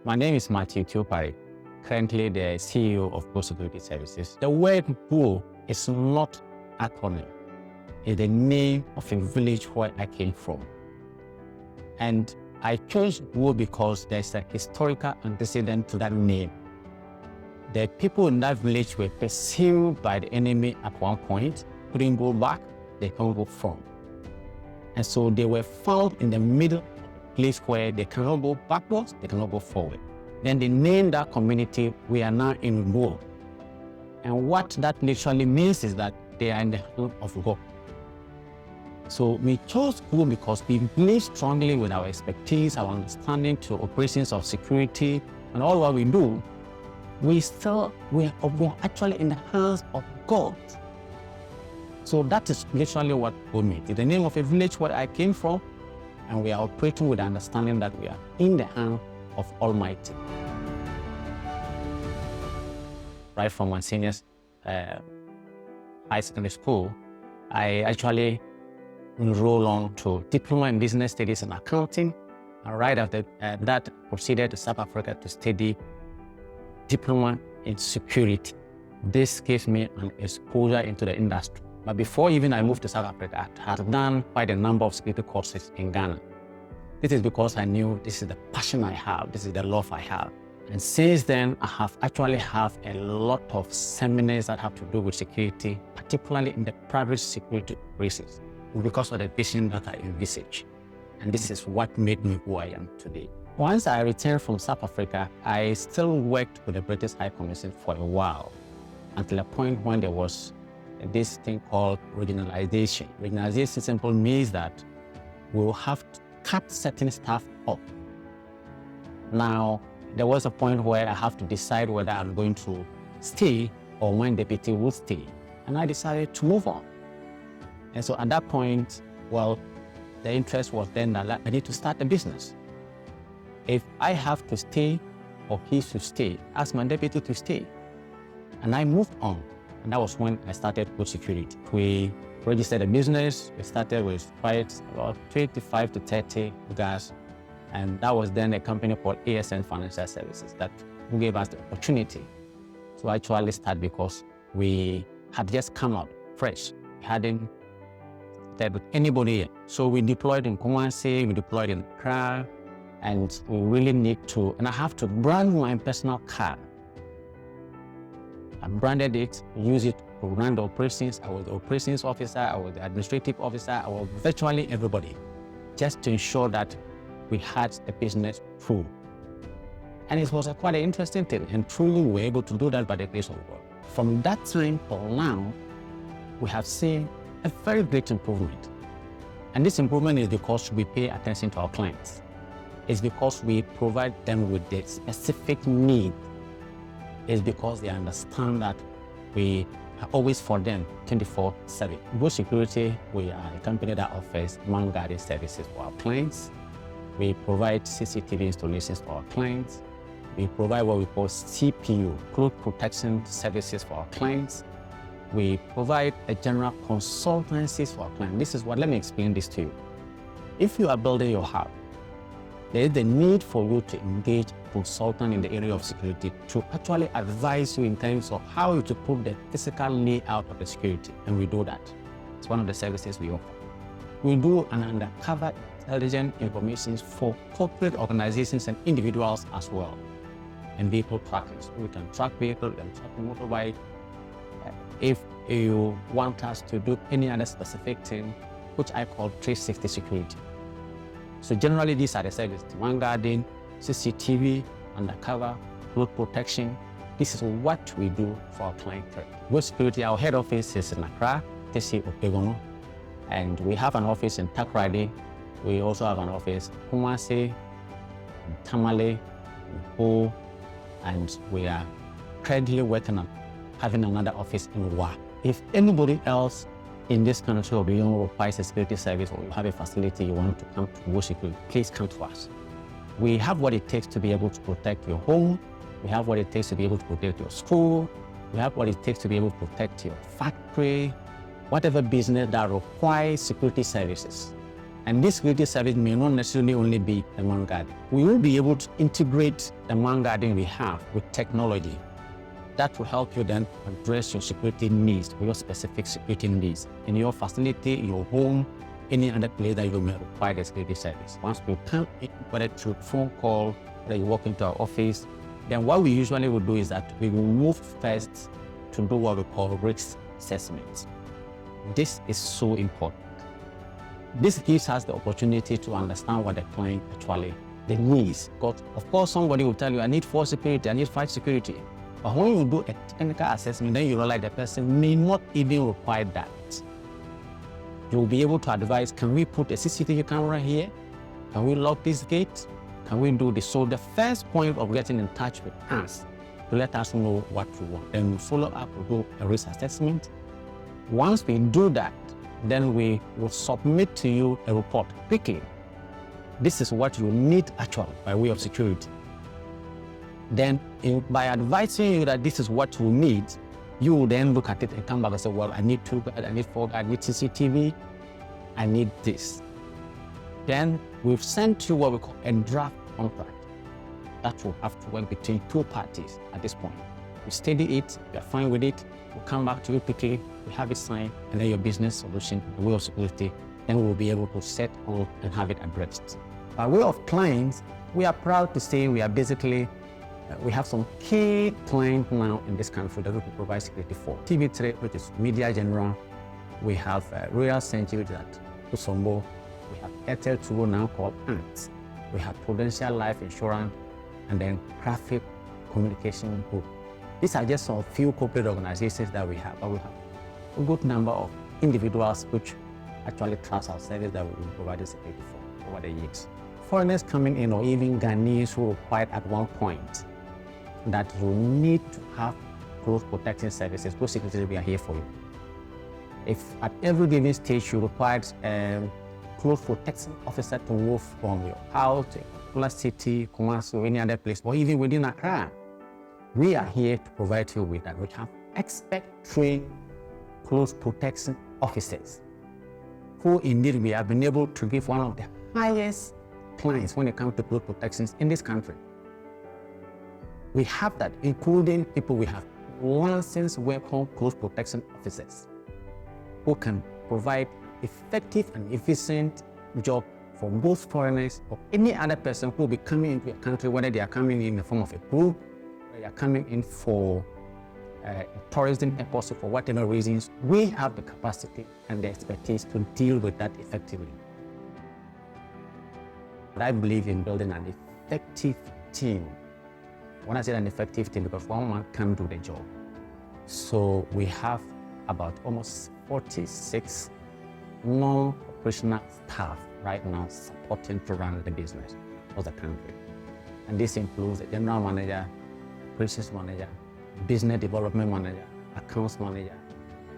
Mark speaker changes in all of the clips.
Speaker 1: My name is Matthew Tiopari, currently the CEO of GUO Security Services. The word GUO is not acronym. It's the name of a village where I came from. And I chose GUO because there's a historical antecedent to that name. The people in that village were pursued by the enemy at one point, couldn't go back, they can't go from. And so they were found in the middle place where they cannot go backwards, they cannot go forward. Then they named that community, we are now in GUO. And what that literally means is that they are in the hand of God. So we chose GUO because we believe strongly with our expertise, our understanding to operations of security and all what we do, we are actually in the hands of God. So that is literally what GUO means. It's the name of a village where I came from, and we are operating with the understanding that we are in the hand of Almighty. Right from my seniors high secondary school, I actually enrolled on to Diploma in Business Studies and Accounting, and right after that proceeded to South Africa to study Diploma in Security. This gave me an exposure into the industry. But before even I moved to South Africa, I had done quite a number of security courses in Ghana. This is because I knew this is the passion I have, this is the love I have. And since then, I have actually have a lot of seminars that have to do with security, particularly in the private security operations, because of the vision that I envisage. And this is what made me who I am today. Once I returned from South Africa, I still worked with the British High Commission for a while, until a point when there was this thing called regionalization. Regionalization simply means that we will have to cut certain staff off. Now, there was a point where I have to decide whether I'm going to stay or my deputy will stay. And I decided to move on. And so at that point, well, the interest was then that I need to start a business. If I have to stay or he should stay, ask my deputy to stay. And I moved on. And that was when I started GUO Security. We registered a business. We started with quite about 25 to 30 guys. And that was then a company called ASN Financial Services that gave us the opportunity to actually start because we had just come out fresh. We hadn't started with anybody yet. So we deployed in Kumasi, we deployed in Accra, and we really need to, and I have to brand my personal car. I branded it, use it to run the operations. I was the operations officer, I was the administrative officer, I was virtually everybody, just to ensure that we had the business through. And it was quite an interesting thing, and truly we were able to do that by the grace of God. From that time till now, we have seen a very great improvement. And this improvement is because we pay attention to our clients. It's because we provide them with the specific need. It's because they understand that we are always for them 24/7. GUO Security, we are a company that offers man-guarded services for our clients. We provide CCTV installations for our clients. We provide what we call CPU, cloud protection services for our clients. We provide a general consultancies for our clients. This is what, let me explain this to you. If you are building your house, there is the need for you to engage a consultant in the area of security to actually advise you in terms of how you to put the physical layout of the security, and we do that. It's one of the services we offer. We do an undercover intelligent information for corporate organizations and individuals as well, and vehicle tracking. So we can track vehicles, we can track motorbike. If you want us to do any other specific thing, which I call 360 security. So generally, these are the services: man guarding, CCTV, undercover, road protection. This is what we do for our client. GUO Security, our head office is in Accra, TC Opegono, and we have an office in Takoradi. We also have an office in Kumasi, in Tamale, in Po, and we are currently working on having another office in Wa. If anybody else in this country or beyond requires a security service, or you have a facility you want to come to GUO Security, please come to us. We have what it takes to be able to protect your home. We have what it takes to be able to protect your school. We have what it takes to be able to protect your factory, whatever business that requires security services. And this security service may not necessarily only be the man guarding. We will be able to integrate the man guarding we have with technology. That will help you then address your security needs, your specific security needs in your facility, your home, any other place that you may require the security service. Once you come in, whether through phone call, whether you walk into our office, then what we usually will do is that we will move first to do what we call risk assessments. This is so important. This gives us the opportunity to understand what the client actually needs. Because of course, somebody will tell you, I need 4 security, I need 5 security. But when you do a technical assessment, then you realize the person may not even require that. You'll be able to advise, can we put a CCTV camera here? Can we lock this gate? Can we do this? So the first point of getting in touch with us to let us know what we want. Then we follow up, we do a risk assessment. Once we do that, then we will submit to you a report quickly. This is what you need actually by way of security. Then by advising you that this is what you need, you will then look at it and come back and say, well, I need 2 guards, I need 4 guards, I need CCTV, I need this. Then we've sent you what we call a draft contract. That will have to work between 2 parties at this point. We study it, we are fine with it, we'll come back to you quickly, we have it signed, and then your business solution, the way of security, then we'll be able to set on and have it addressed. By way of clients, we are proud to say we are basically, we have some key clients now in this country that we can provide security for. TV3, which is Media General, we have Royal Century at Usombo, we have Airtel 2 now called ANT, we have Prudential Life Insurance, and then Graphic Communication Group. These are just some few corporate organizations that we have, but we have a good number of individuals which actually trust our service that we will provide security for over the years. Foreigners coming in, or even Ghanaians who required at one point that you need to have close protection services, GUO Security, we are here for you. If at every given stage you required a close protection officer to move from your house to a particular city, Kumasi, or any other place, or even within Accra, we are here to provide you with that. We have expert-trained close protection officers who indeed we have been able to give one of the highest clients when it comes to close protections in this country. We have that, including people we have licensed weapon close protection officers who can provide effective and efficient job for both foreigners or any other person who will be coming into a country, whether they are coming in the form of a group, or they are coming in for tourism purpose, for whatever reasons. We have the capacity and the expertise to deal with that effectively. I believe in building an effective team. When I say an effective team, because one man can't do the job. So we have about almost 46 non-operational staff right now supporting to run the business of the country. And this includes the general manager, operations manager, business development manager, accounts manager,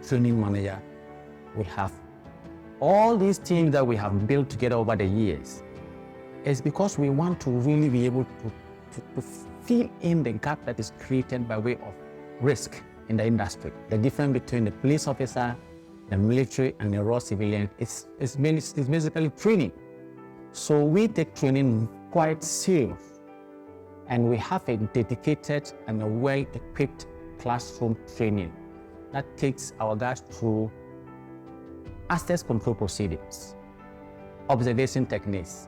Speaker 1: training manager. We have all these teams that we have built together over the years. It's because we want to really be able to fill in the gap that is created by way of risk in the industry. The difference between the police officer, the military, and the raw civilian is basically training. So we take training quite serious, and we have a dedicated and a well-equipped classroom training that takes our guys through access control procedures, observation techniques.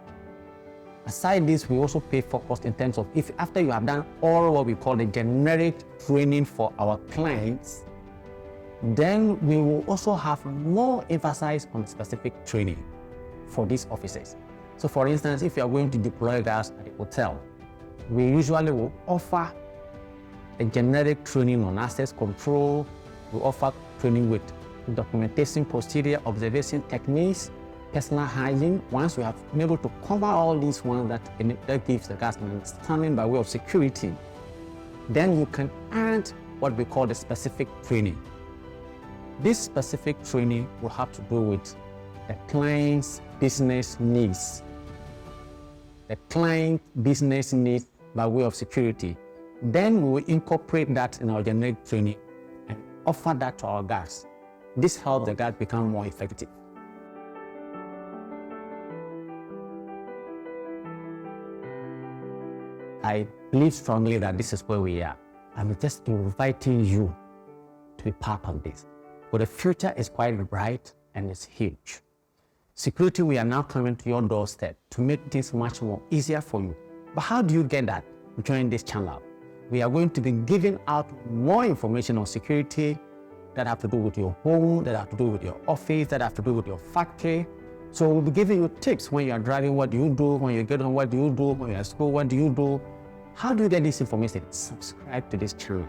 Speaker 1: Aside this, we also pay focus in terms of if after you have done all what we call the generic training for our clients, then we will also have more emphasis on specific training for these officers. So for instance, if you are going to deploy guys at a hotel, we usually will offer a generic training on access control. We offer training with documentation procedure, observation techniques, personal hygiene. Once we have been able to cover all these ones that gives the guys an understanding by way of security, then you can add what we call the specific training. This specific training will have to do with the client's business needs. The client business needs by way of security. Then we will incorporate that in our generic training and offer that to our guys. This helps the guys become more effective. I believe strongly that this is where we are. I'm just inviting you to be part of this. But the future is quite bright and it's huge. Security, we are now coming to your doorstep to make things much more easier for you. But how do you get that? Join this channel. We are going to be giving out more information on security that have to do with your home, that have to do with your office, that have to do with your factory. So we'll be giving you tips. When you are driving, what do you do? When you get home, what do you do? When you're at school, what do you do? How do you get this information? Subscribe to this channel.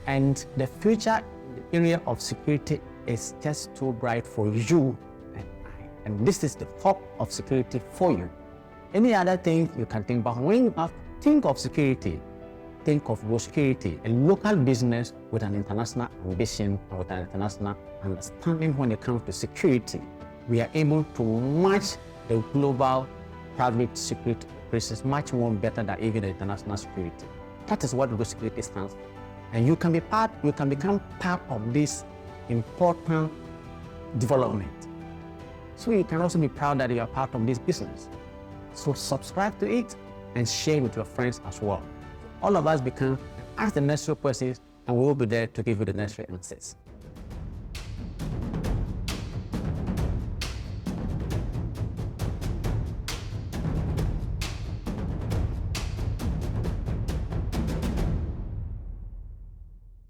Speaker 1: And the future in the area of security is just too bright for you and I. And this is the top of security for you. Any other thing you can think about, when you think of security, think of GUO Security, a local business with an international ambition and with an international understanding when it comes to security. We are able to match the global private security operations much more better than even the international security. That is what GUO Security stands for. And you can become part of this important development. So you can also be proud that you are part of this business. So subscribe to it and share with your friends as well. All of us ask the necessary questions and we will be there to give you the necessary answers.